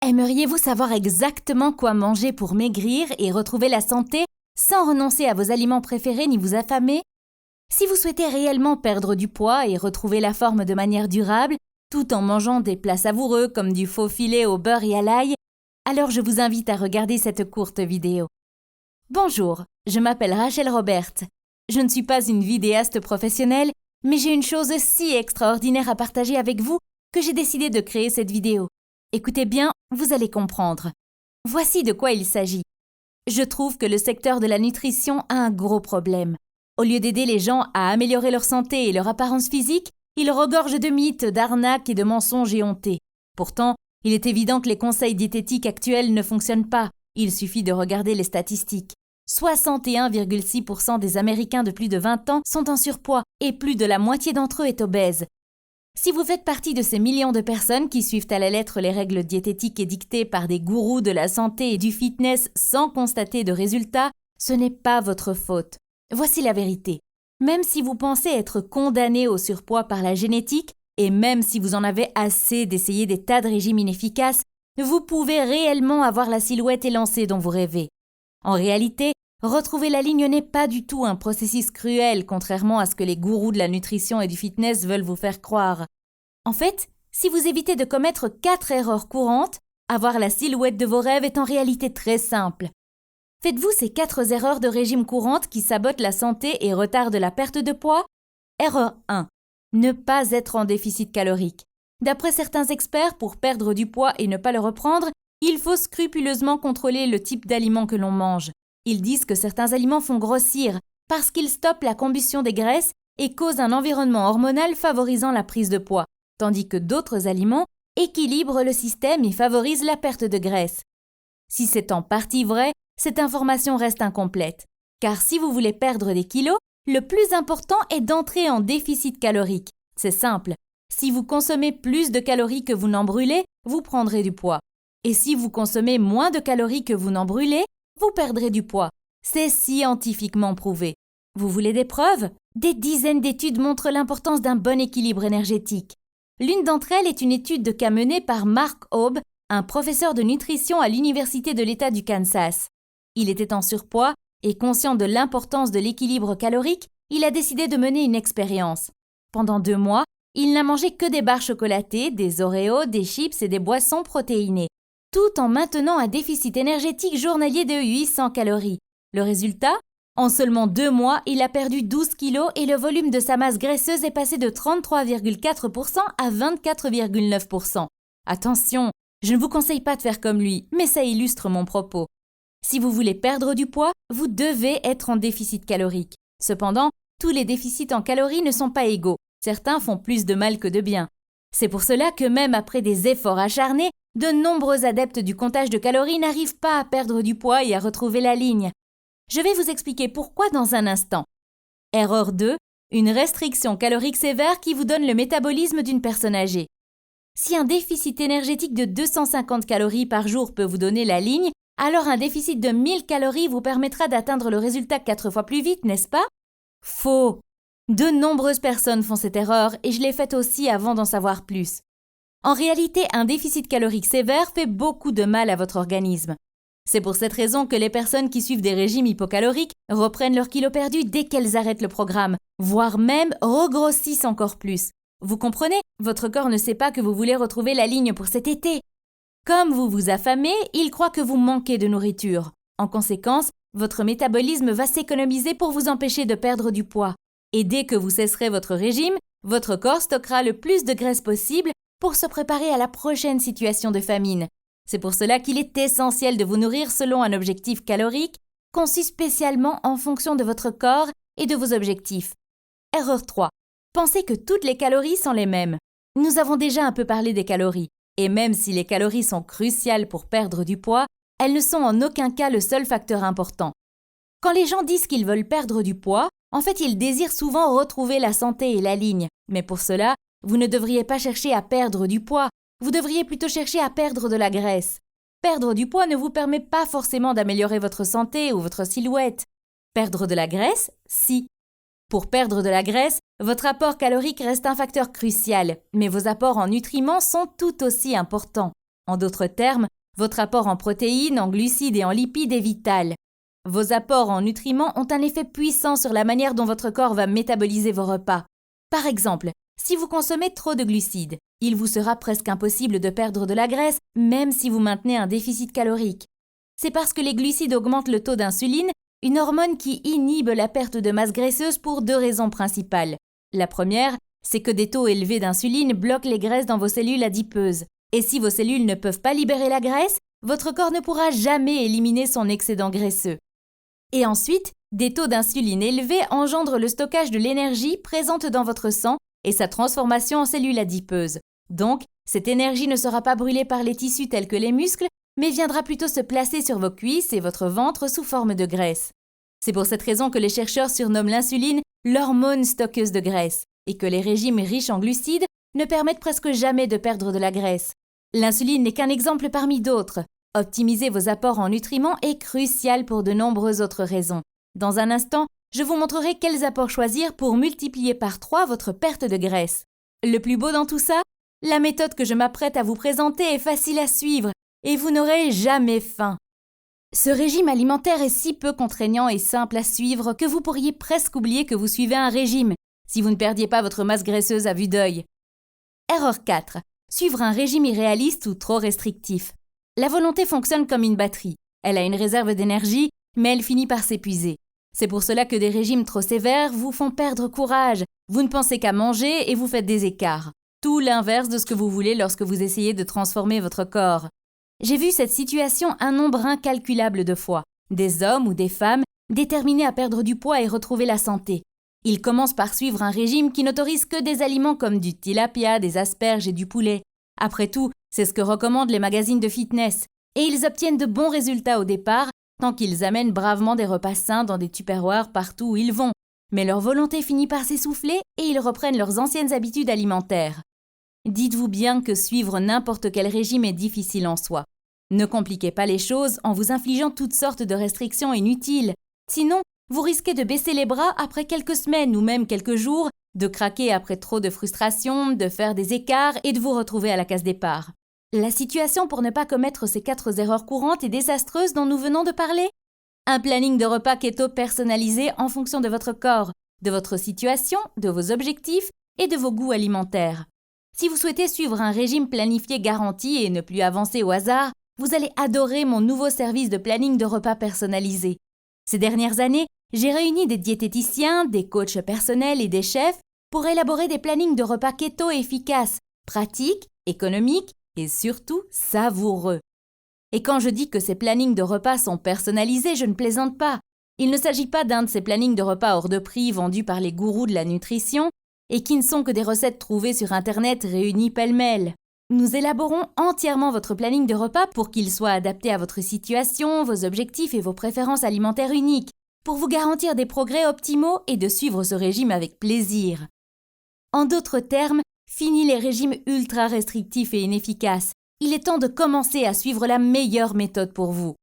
Aimeriez-vous savoir exactement quoi manger pour maigrir et retrouver la santé sans renoncer à vos aliments préférés ni vous affamer? Si vous souhaitez réellement perdre du poids et retrouver la forme de manière durable, tout en mangeant des plats savoureux comme du faux filet au beurre et à l'ail, alors je vous invite à regarder cette courte vidéo. Bonjour, je m'appelle Rachel Robert. Je ne suis pas une vidéaste professionnelle, mais j'ai une chose si extraordinaire à partager avec vous que j'ai décidé de créer cette vidéo. Écoutez bien, vous allez comprendre. Voici de quoi il s'agit. Je trouve que le secteur de la nutrition a un gros problème. Au lieu d'aider les gens à améliorer leur santé et leur apparence physique, il regorge de mythes, d'arnaques et de mensonges éhontés. Pourtant, il est évident que les conseils diététiques actuels ne fonctionnent pas. Il suffit de regarder les statistiques. 61,6% des Américains de plus de 20 ans sont en surpoids et plus de la moitié d'entre eux est obèse. Si vous faites partie de ces millions de personnes qui suivent à la lettre les règles diététiques édictées par des gourous de la santé et du fitness sans constater de résultats, ce n'est pas votre faute. Voici la vérité. Même si vous pensez être condamné au surpoids par la génétique, et même si vous en avez assez d'essayer des tas de régimes inefficaces, vous pouvez réellement avoir la silhouette élancée dont vous rêvez. En réalité, retrouver la ligne n'est pas du tout un processus cruel, contrairement à ce que les gourous de la nutrition et du fitness veulent vous faire croire. En fait, si vous évitez de commettre 4 erreurs courantes, avoir la silhouette de vos rêves est en réalité très simple. Faites-vous ces 4 erreurs de régime courantes qui sabotent la santé et retardent la perte de poids? Erreur 1. Ne pas être en déficit calorique. D'après certains experts, pour perdre du poids et ne pas le reprendre, il faut scrupuleusement contrôler le type d'aliments que l'on mange. Ils disent que certains aliments font grossir parce qu'ils stoppent la combustion des graisses et causent un environnement hormonal favorisant la prise de poids, tandis que d'autres aliments équilibrent le système et favorisent la perte de graisse. Si c'est en partie vrai, cette information reste incomplète. Car si vous voulez perdre des kilos, le plus important est d'entrer en déficit calorique. C'est simple. Si vous consommez plus de calories que vous n'en brûlez, vous prendrez du poids. Et si vous consommez moins de calories que vous n'en brûlez, vous perdrez du poids. C'est scientifiquement prouvé. Vous voulez des preuves? Des dizaines d'études montrent l'importance d'un bon équilibre énergétique. L'une d'entre elles est une étude qu'a menée par Mark Aube, un professeur de nutrition à l'Université de l'État du Kansas. Il était en surpoids et conscient de l'importance de l'équilibre calorique, il a décidé de mener une expérience. Pendant 2 mois, il n'a mangé que des barres chocolatées, des Oreos, des chips et des boissons protéinées, tout en maintenant un déficit énergétique journalier de 800 calories. Le résultat? En seulement 2 mois, il a perdu 12 kilos et le volume de sa masse graisseuse est passé de 33,4% à 24,9%. Attention, je ne vous conseille pas de faire comme lui, mais ça illustre mon propos. Si vous voulez perdre du poids, vous devez être en déficit calorique. Cependant, tous les déficits en calories ne sont pas égaux. Certains font plus de mal que de bien. C'est pour cela que même après des efforts acharnés, de nombreux adeptes du comptage de calories n'arrivent pas à perdre du poids et à retrouver la ligne. Je vais vous expliquer pourquoi dans un instant. Erreur 2. Une restriction calorique sévère qui vous donne le métabolisme d'une personne âgée. Si un déficit énergétique de 250 calories par jour peut vous donner la ligne, alors un déficit de 1000 calories vous permettra d'atteindre le résultat 4 fois plus vite, n'est-ce pas? Faux! De nombreuses personnes font cette erreur et je l'ai faite aussi avant d'en savoir plus. En réalité, un déficit calorique sévère fait beaucoup de mal à votre organisme. C'est pour cette raison que les personnes qui suivent des régimes hypocaloriques reprennent leurs kilos perdus dès qu'elles arrêtent le programme, voire même regrossissent encore plus. Vous comprenez? Votre corps ne sait pas que vous voulez retrouver la ligne pour cet été. Comme vous vous affamez, il croit que vous manquez de nourriture. En conséquence, votre métabolisme va s'économiser pour vous empêcher de perdre du poids. Et dès que vous cesserez votre régime, votre corps stockera le plus de graisse possible pour se préparer à la prochaine situation de famine. C'est pour cela qu'il est essentiel de vous nourrir selon un objectif calorique conçu spécialement en fonction de votre corps et de vos objectifs. Erreur 3. Pensez que toutes les calories sont les mêmes. Nous avons déjà un peu parlé des calories. Et même si les calories sont cruciales pour perdre du poids, elles ne sont en aucun cas le seul facteur important. Quand les gens disent qu'ils veulent perdre du poids, en fait ils désirent souvent retrouver la santé et la ligne. Mais pour cela, vous ne devriez pas chercher à perdre du poids, vous devriez plutôt chercher à perdre de la graisse. Perdre du poids ne vous permet pas forcément d'améliorer votre santé ou votre silhouette. Perdre de la graisse, si. Pour perdre de la graisse, votre apport calorique reste un facteur crucial, mais vos apports en nutriments sont tout aussi importants. En d'autres termes, votre apport en protéines, en glucides et en lipides est vital. Vos apports en nutriments ont un effet puissant sur la manière dont votre corps va métaboliser vos repas. Par exemple, si vous consommez trop de glucides, il vous sera presque impossible de perdre de la graisse, même si vous maintenez un déficit calorique. C'est parce que les glucides augmentent le taux d'insuline, une hormone qui inhibe la perte de masse graisseuse pour 2 raisons principales. La première, c'est que des taux élevés d'insuline bloquent les graisses dans vos cellules adipeuses. Et si vos cellules ne peuvent pas libérer la graisse, votre corps ne pourra jamais éliminer son excédent graisseux. Et ensuite, des taux d'insuline élevés engendrent le stockage de l'énergie présente dans votre sang et sa transformation en cellules adipeuses. Donc, cette énergie ne sera pas brûlée par les tissus tels que les muscles, mais viendra plutôt se placer sur vos cuisses et votre ventre sous forme de graisse. C'est pour cette raison que les chercheurs surnomment l'insuline l'hormone stockeuse de graisse et que les régimes riches en glucides ne permettent presque jamais de perdre de la graisse. L'insuline n'est qu'un exemple parmi d'autres. Optimiser vos apports en nutriments est crucial pour de nombreuses autres raisons. Dans un instant, je vous montrerai quels apports choisir pour multiplier par 3 votre perte de graisse. Le plus beau dans tout ça, la méthode que je m'apprête à vous présenter est facile à suivre et vous n'aurez jamais faim. Ce régime alimentaire est si peu contraignant et simple à suivre que vous pourriez presque oublier que vous suivez un régime si vous ne perdiez pas votre masse graisseuse à vue d'œil. Erreur 4. Suivre un régime irréaliste ou trop restrictif. La volonté fonctionne comme une batterie. Elle a une réserve d'énergie, mais elle finit par s'épuiser. C'est pour cela que des régimes trop sévères vous font perdre courage. Vous ne pensez qu'à manger et vous faites des écarts. Tout l'inverse de ce que vous voulez lorsque vous essayez de transformer votre corps. J'ai vu cette situation un nombre incalculable de fois. Des hommes ou des femmes déterminés à perdre du poids et retrouver la santé. Ils commencent par suivre un régime qui n'autorise que des aliments comme du tilapia, des asperges et du poulet. Après tout, c'est ce que recommandent les magazines de fitness. Et ils obtiennent de bons résultats au départ, tant qu'ils amènent bravement des repas sains dans des tupperwares partout où ils vont. Mais leur volonté finit par s'essouffler et ils reprennent leurs anciennes habitudes alimentaires. Dites-vous bien que suivre n'importe quel régime est difficile en soi. Ne compliquez pas les choses en vous infligeant toutes sortes de restrictions inutiles. Sinon, vous risquez de baisser les bras après quelques semaines ou même quelques jours, de craquer après trop de frustration, de faire des écarts et de vous retrouver à la case départ. La situation pour ne pas commettre ces 4 erreurs courantes et désastreuses dont nous venons de parler? Un planning de repas keto personnalisé en fonction de votre corps, de votre situation, de vos objectifs et de vos goûts alimentaires. Si vous souhaitez suivre un régime planifié garanti et ne plus avancer au hasard, vous allez adorer mon nouveau service de planning de repas personnalisé. Ces dernières années, j'ai réuni des diététiciens, des coachs personnels et des chefs pour élaborer des plannings de repas keto efficaces, pratiques, économiques et surtout savoureux. Et quand je dis que ces plannings de repas sont personnalisés, je ne plaisante pas. Il ne s'agit pas d'un de ces plannings de repas hors de prix vendus par les gourous de la nutrition et qui ne sont que des recettes trouvées sur Internet réunies pêle-mêle. Nous élaborons entièrement votre planning de repas pour qu'il soit adapté à votre situation, vos objectifs et vos préférences alimentaires uniques, pour vous garantir des progrès optimaux et de suivre ce régime avec plaisir. En d'autres termes, fini les régimes ultra restrictifs et inefficaces. Il est temps de commencer à suivre la meilleure méthode pour vous.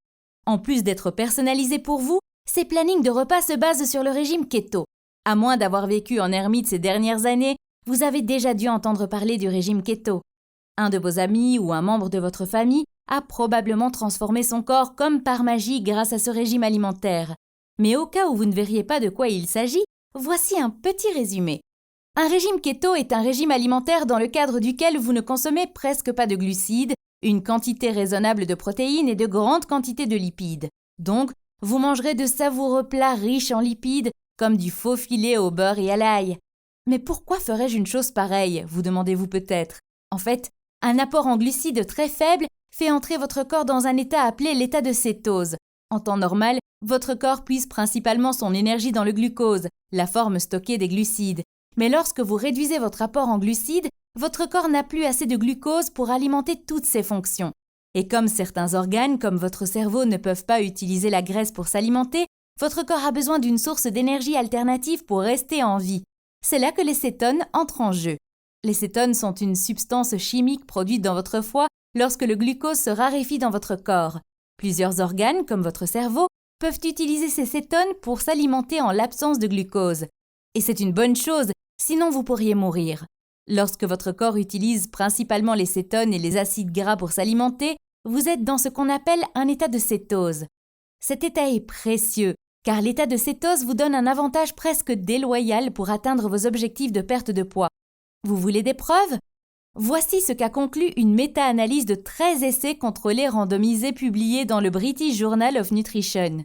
En plus d'être personnalisés pour vous, ces plannings de repas se basent sur le régime keto. À moins d'avoir vécu en ermite ces dernières années, vous avez déjà dû entendre parler du régime keto. Un de vos amis ou un membre de votre famille a probablement transformé son corps comme par magie grâce à ce régime alimentaire. Mais au cas où vous ne verriez pas de quoi il s'agit, voici un petit résumé. Un régime keto est un régime alimentaire dans le cadre duquel vous ne consommez presque pas de glucides, une quantité raisonnable de protéines et de grandes quantités de lipides. Donc, vous mangerez de savoureux plats riches en lipides, comme du faux filet au beurre et à l'ail. Mais pourquoi ferais-je une chose pareille, vous demandez-vous peut-être? En fait, un apport en glucides très faible fait entrer votre corps dans un état appelé l'état de cétose. En temps normal, votre corps puise principalement son énergie dans le glucose, la forme stockée des glucides. Mais lorsque vous réduisez votre apport en glucides, votre corps n'a plus assez de glucose pour alimenter toutes ses fonctions. Et comme certains organes, comme votre cerveau, ne peuvent pas utiliser la graisse pour s'alimenter, votre corps a besoin d'une source d'énergie alternative pour rester en vie. C'est là que les cétones entrent en jeu. Les cétones sont une substance chimique produite dans votre foie lorsque le glucose se raréfie dans votre corps. Plusieurs organes, comme votre cerveau, peuvent utiliser ces cétones pour s'alimenter en l'absence de glucose. Et c'est une bonne chose, sinon vous pourriez mourir. Lorsque votre corps utilise principalement les cétones et les acides gras pour s'alimenter, vous êtes dans ce qu'on appelle un état de cétose. Cet état est précieux, car l'état de cétose vous donne un avantage presque déloyal pour atteindre vos objectifs de perte de poids. Vous voulez des preuves? Voici ce qu'a conclu une méta-analyse de 13 essais contrôlés randomisés publiés dans le British Journal of Nutrition.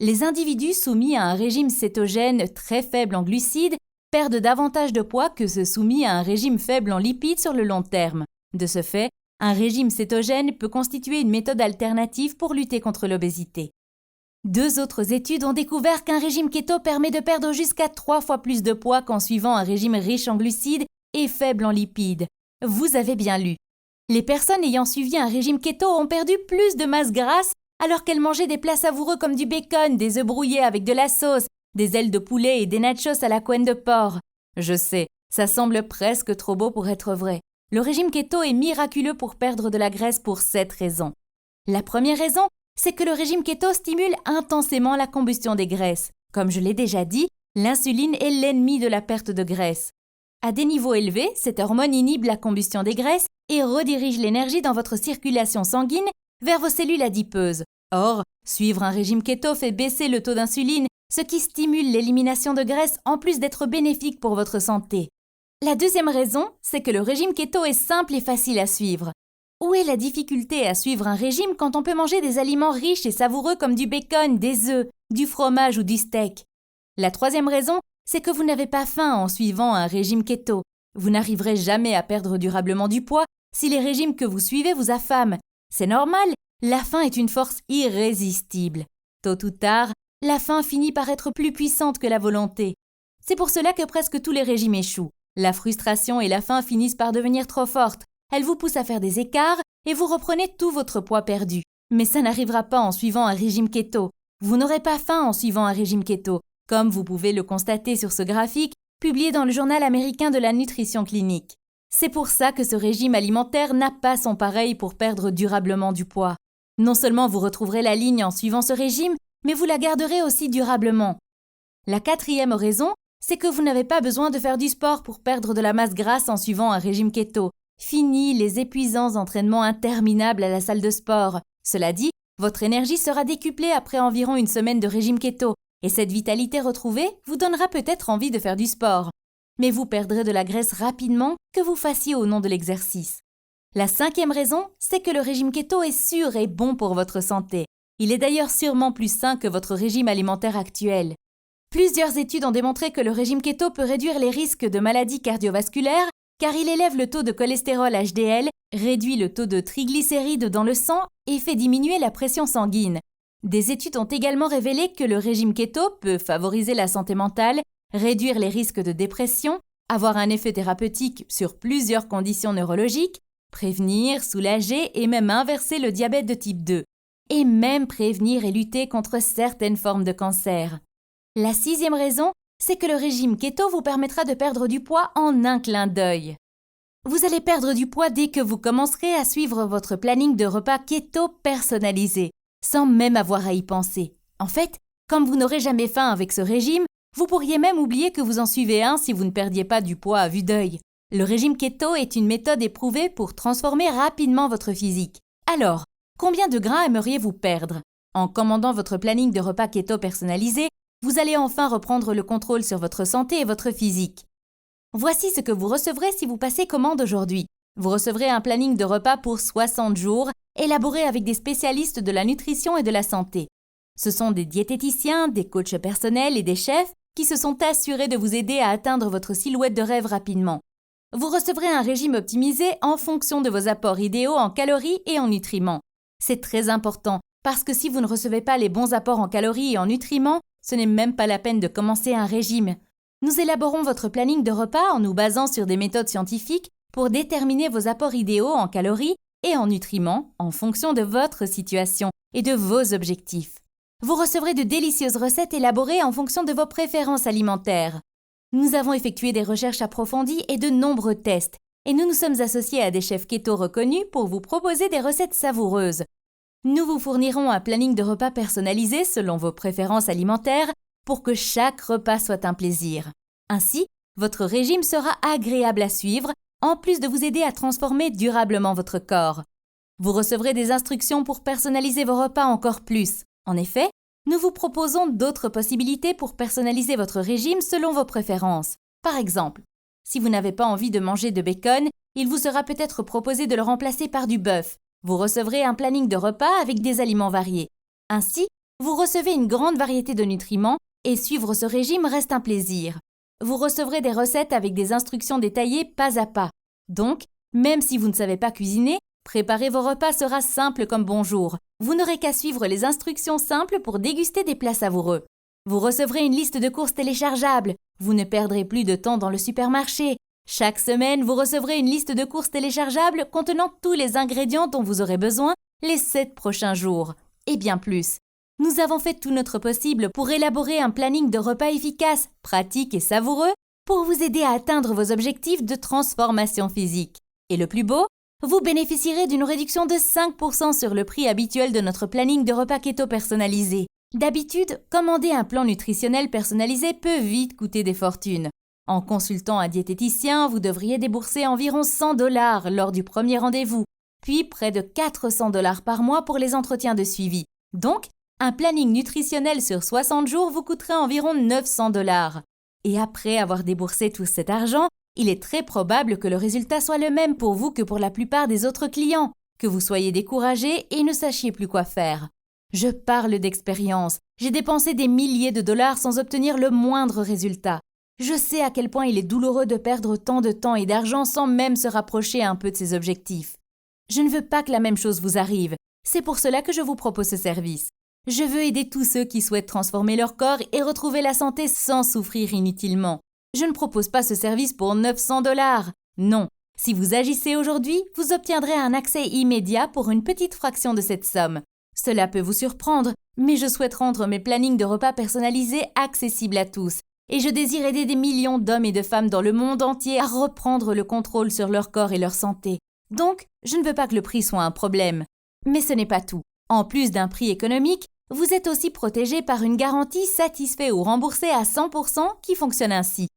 Les individus soumis à un régime cétogène très faible en glucides perdent davantage de poids que ceux soumis à un régime faible en lipides sur le long terme. De ce fait, un régime cétogène peut constituer une méthode alternative pour lutter contre l'obésité. 2 autres études ont découvert qu'un régime keto permet de perdre jusqu'à 3 fois plus de poids qu'en suivant un régime riche en glucides et faible en lipides. Vous avez bien lu. Les personnes ayant suivi un régime keto ont perdu plus de masse grasse alors qu'elles mangeaient des plats savoureux comme du bacon, des œufs brouillés avec de la sauce, des ailes de poulet et des nachos à la couenne de porc. Je sais, ça semble presque trop beau pour être vrai. Le régime keto est miraculeux pour perdre de la graisse pour 7 raisons. La première raison, c'est que le régime keto stimule intensément la combustion des graisses. Comme je l'ai déjà dit, l'insuline est l'ennemi de la perte de graisse. À des niveaux élevés, cette hormone inhibe la combustion des graisses et redirige l'énergie dans votre circulation sanguine vers vos cellules adipeuses. Or, suivre un régime keto fait baisser le taux d'insuline, ce qui stimule l'élimination de graisse en plus d'être bénéfique pour votre santé. La deuxième raison, c'est que le régime keto est simple et facile à suivre. Où est la difficulté à suivre un régime quand on peut manger des aliments riches et savoureux comme du bacon, des œufs, du fromage ou du steak? La troisième raison, c'est que vous n'avez pas faim en suivant un régime keto. Vous n'arriverez jamais à perdre durablement du poids si les régimes que vous suivez vous affament. C'est normal, la faim est une force irrésistible. Tôt ou tard, la faim finit par être plus puissante que la volonté. C'est pour cela que presque tous les régimes échouent. La frustration et la faim finissent par devenir trop fortes. Elles vous poussent à faire des écarts et vous reprenez tout votre poids perdu. Mais ça n'arrivera pas en suivant un régime keto. Vous n'aurez pas faim en suivant un régime keto, comme vous pouvez le constater sur ce graphique publié dans le Journal américain de la nutrition clinique. C'est pour ça que ce régime alimentaire n'a pas son pareil pour perdre durablement du poids. Non seulement vous retrouverez la ligne en suivant ce régime, mais vous la garderez aussi durablement. La quatrième raison, c'est que vous n'avez pas besoin de faire du sport pour perdre de la masse grasse en suivant un régime keto. Fini les épuisants entraînements interminables à la salle de sport. Cela dit, votre énergie sera décuplée après environ une semaine de régime keto, et cette vitalité retrouvée vous donnera peut-être envie de faire du sport. Mais vous perdrez de la graisse rapidement que vous fassiez au nom de l'exercice. La cinquième raison, c'est que le régime keto est sûr et bon pour votre santé. Il est d'ailleurs sûrement plus sain que votre régime alimentaire actuel. Plusieurs études ont démontré que le régime keto peut réduire les risques de maladies cardiovasculaires car il élève le taux de cholestérol HDL, réduit le taux de triglycérides dans le sang et fait diminuer la pression sanguine. Des études ont également révélé que le régime keto peut favoriser la santé mentale, réduire les risques de dépression, avoir un effet thérapeutique sur plusieurs conditions neurologiques, prévenir, soulager et même inverser le diabète de type 2, et même prévenir et lutter contre certaines formes de cancer. La sixième raison, c'est que le régime keto vous permettra de perdre du poids en un clin d'œil. Vous allez perdre du poids dès que vous commencerez à suivre votre planning de repas keto personnalisé, sans même avoir à y penser. En fait, comme vous n'aurez jamais faim avec ce régime, vous pourriez même oublier que vous en suivez un si vous ne perdiez pas du poids à vue d'œil. Le régime keto est une méthode éprouvée pour transformer rapidement votre physique. Alors, combien de gras aimeriez-vous perdre? En commandant votre planning de repas keto personnalisé, vous allez enfin reprendre le contrôle sur votre santé et votre physique. Voici ce que vous recevrez si vous passez commande aujourd'hui. Vous recevrez un planning de repas pour 60 jours, élaboré avec des spécialistes de la nutrition et de la santé. Ce sont des diététiciens, des coachs personnels et des chefs qui se sont assurés de vous aider à atteindre votre silhouette de rêve rapidement. Vous recevrez un régime optimisé en fonction de vos apports idéaux en calories et en nutriments. C'est très important parce que si vous ne recevez pas les bons apports en calories et en nutriments, ce n'est même pas la peine de commencer un régime. Nous élaborons votre planning de repas en nous basant sur des méthodes scientifiques pour déterminer vos apports idéaux en calories et en nutriments en fonction de votre situation et de vos objectifs. Vous recevrez de délicieuses recettes élaborées en fonction de vos préférences alimentaires. Nous avons effectué des recherches approfondies et de nombreux tests, et nous nous sommes associés à des chefs keto reconnus pour vous proposer des recettes savoureuses. Nous vous fournirons un planning de repas personnalisé selon vos préférences alimentaires pour que chaque repas soit un plaisir. Ainsi, votre régime sera agréable à suivre, en plus de vous aider à transformer durablement votre corps. Vous recevrez des instructions pour personnaliser vos repas encore plus. En effet, nous vous proposons d'autres possibilités pour personnaliser votre régime selon vos préférences. Par exemple, si vous n'avez pas envie de manger de bacon, il vous sera peut-être proposé de le remplacer par du bœuf. Vous recevrez un planning de repas avec des aliments variés. Ainsi, vous recevez une grande variété de nutriments et suivre ce régime reste un plaisir. Vous recevrez des recettes avec des instructions détaillées pas à pas. Donc, même si vous ne savez pas cuisiner, préparer vos repas sera simple comme bonjour. Vous n'aurez qu'à suivre les instructions simples pour déguster des plats savoureux. Vous recevrez une liste de courses téléchargeables. Vous ne perdrez plus de temps dans le supermarché. Chaque semaine, vous recevrez une liste de courses téléchargeables contenant tous les ingrédients dont vous aurez besoin les 7 prochains jours. Et bien plus. Nous avons fait tout notre possible pour élaborer un planning de repas efficace, pratique et savoureux pour vous aider à atteindre vos objectifs de transformation physique. Et le plus beau, vous bénéficierez d'une réduction de 5% sur le prix habituel de notre planning de repas keto personnalisé. D'habitude, commander un plan nutritionnel personnalisé peut vite coûter des fortunes. En consultant un diététicien, vous devriez débourser environ 100 $ lors du premier rendez-vous, puis près de 400 $ par mois pour les entretiens de suivi. Donc, un planning nutritionnel sur 60 jours vous coûterait environ 900 $. Et après avoir déboursé tout cet argent, il est très probable que le résultat soit le même pour vous que pour la plupart des autres clients, que vous soyez découragé et ne sachiez plus quoi faire. Je parle d'expérience. J'ai dépensé des milliers de dollars sans obtenir le moindre résultat. Je sais à quel point il est douloureux de perdre tant de temps et d'argent sans même se rapprocher un peu de ses objectifs. Je ne veux pas que la même chose vous arrive. C'est pour cela que je vous propose ce service. Je veux aider tous ceux qui souhaitent transformer leur corps et retrouver la santé sans souffrir inutilement. Je ne propose pas ce service pour 900 $. Non, si vous agissez aujourd'hui, vous obtiendrez un accès immédiat pour une petite fraction de cette somme. Cela peut vous surprendre, mais je souhaite rendre mes plannings de repas personnalisés accessibles à tous. Et je désire aider des millions d'hommes et de femmes dans le monde entier à reprendre le contrôle sur leur corps et leur santé. Donc, je ne veux pas que le prix soit un problème. Mais ce n'est pas tout. En plus d'un prix économique, vous êtes aussi protégé par une garantie satisfait ou remboursée à 100% qui fonctionne ainsi.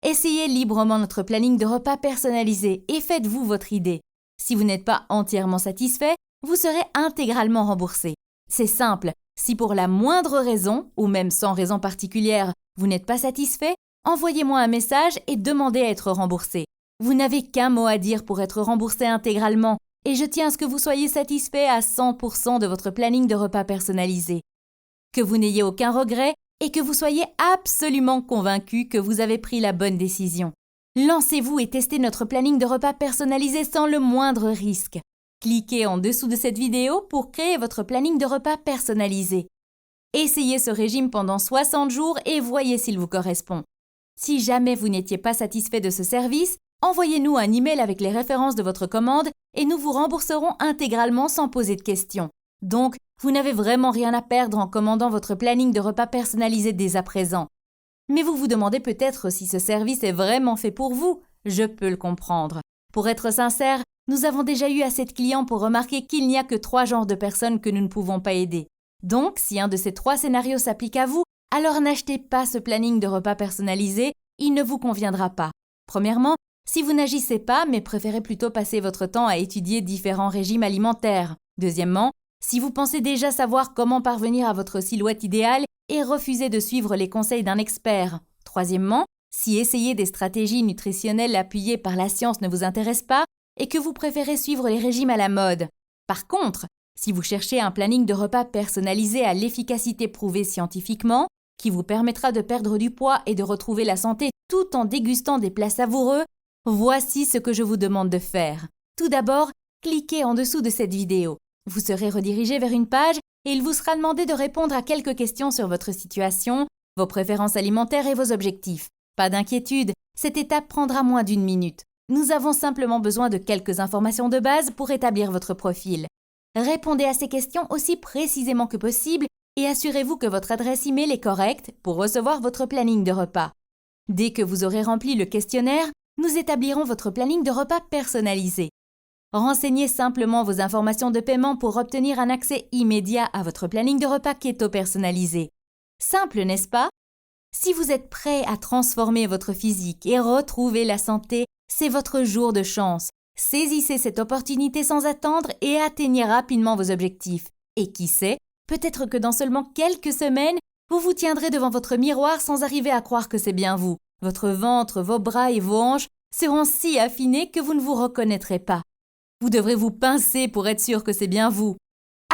Essayez librement notre planning de repas personnalisé et faites-vous votre idée. Si vous n'êtes pas entièrement satisfait, vous serez intégralement remboursé. C'est simple, si pour la moindre raison, ou même sans raison particulière, vous n'êtes pas satisfait, envoyez-moi un message et demandez à être remboursé. Vous n'avez qu'un mot à dire pour être remboursé intégralement et je tiens à ce que vous soyez satisfait à 100% de votre planning de repas personnalisé. Que vous n'ayez aucun regret et que vous soyez absolument convaincu que vous avez pris la bonne décision. Lancez-vous et testez notre planning de repas personnalisé sans le moindre risque. Cliquez en dessous de cette vidéo pour créer votre planning de repas personnalisé. Essayez ce régime pendant 60 jours et voyez s'il vous correspond. Si jamais vous n'étiez pas satisfait de ce service, envoyez-nous un email avec les références de votre commande et nous vous rembourserons intégralement sans poser de questions. Donc, vous n'avez vraiment rien à perdre en commandant votre planning de repas personnalisé dès à présent. Mais vous vous demandez peut-être si ce service est vraiment fait pour vous. Je peux le comprendre. Pour être sincère, nous avons déjà eu assez de clients pour remarquer qu'il n'y a que 3 genres de personnes que nous ne pouvons pas aider. Donc, si un de ces 3 scénarios s'applique à vous, alors n'achetez pas ce planning de repas personnalisé, il ne vous conviendra pas. Premièrement, si vous n'agissez pas mais préférez plutôt passer votre temps à étudier différents régimes alimentaires. Deuxièmement, si vous pensez déjà savoir comment parvenir à votre silhouette idéale et refusez de suivre les conseils d'un expert. Troisièmement, si essayer des stratégies nutritionnelles appuyées par la science ne vous intéresse pas et que vous préférez suivre les régimes à la mode. Par contre, si vous cherchez un planning de repas personnalisé à l'efficacité prouvée scientifiquement, qui vous permettra de perdre du poids et de retrouver la santé tout en dégustant des plats savoureux, voici ce que je vous demande de faire. Tout d'abord, cliquez en dessous de cette vidéo. Vous serez redirigé vers une page et il vous sera demandé de répondre à quelques questions sur votre situation, vos préférences alimentaires et vos objectifs. Pas d'inquiétude, cette étape prendra moins d'1 minute. Nous avons simplement besoin de quelques informations de base pour établir votre profil. Répondez à ces questions aussi précisément que possible et assurez-vous que votre adresse email est correcte pour recevoir votre planning de repas. Dès que vous aurez rempli le questionnaire, nous établirons votre planning de repas personnalisé. Renseignez simplement vos informations de paiement pour obtenir un accès immédiat à votre planning de repas keto personnalisé. Simple, n'est-ce pas? Si vous êtes prêt à transformer votre physique et retrouver la santé, c'est votre jour de chance. Saisissez cette opportunité sans attendre et atteignez rapidement vos objectifs. Et qui sait, peut-être que dans seulement quelques semaines, vous vous tiendrez devant votre miroir sans arriver à croire que c'est bien vous. Votre ventre, vos bras et vos hanches seront si affinés que vous ne vous reconnaîtrez pas. Vous devrez vous pincer pour être sûr que c'est bien vous.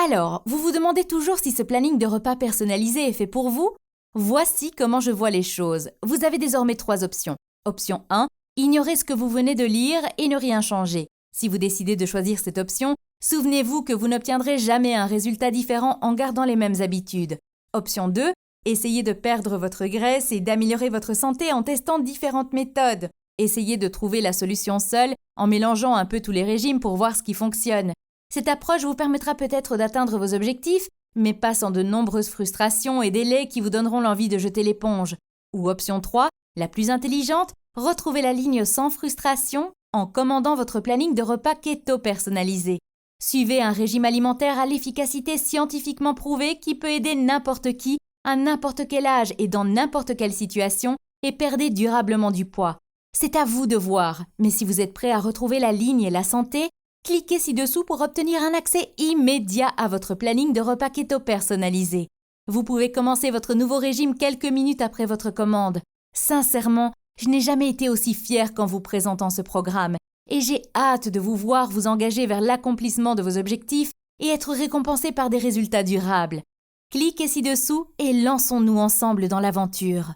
Alors, vous vous demandez toujours si ce planning de repas personnalisé est fait pour vous? Voici comment je vois les choses. Vous avez désormais 3 options. Option 1, ignorez ce que vous venez de lire et ne rien changer. Si vous décidez de choisir cette option, souvenez-vous que vous n'obtiendrez jamais un résultat différent en gardant les mêmes habitudes. Option 2, essayez de perdre votre graisse et d'améliorer votre santé en testant différentes méthodes. Essayez de trouver la solution seule en mélangeant un peu tous les régimes pour voir ce qui fonctionne. Cette approche vous permettra peut-être d'atteindre vos objectifs, mais pas sans de nombreuses frustrations et délais qui vous donneront l'envie de jeter l'éponge. Ou option 3, la plus intelligente, retrouvez la ligne sans frustration en commandant votre planning de repas keto personnalisé. Suivez un régime alimentaire à l'efficacité scientifiquement prouvée qui peut aider n'importe qui, à n'importe quel âge et dans n'importe quelle situation, et perdez durablement du poids. C'est à vous de voir, mais si vous êtes prêt à retrouver la ligne et la santé, cliquez ci-dessous pour obtenir un accès immédiat à votre planning de repas keto personnalisé. Vous pouvez commencer votre nouveau régime quelques minutes après votre commande. Sincèrement, je n'ai jamais été aussi fière qu'en vous présentant ce programme et j'ai hâte de vous voir vous engager vers l'accomplissement de vos objectifs et être récompensé par des résultats durables. Cliquez ci-dessous et lançons-nous ensemble dans l'aventure.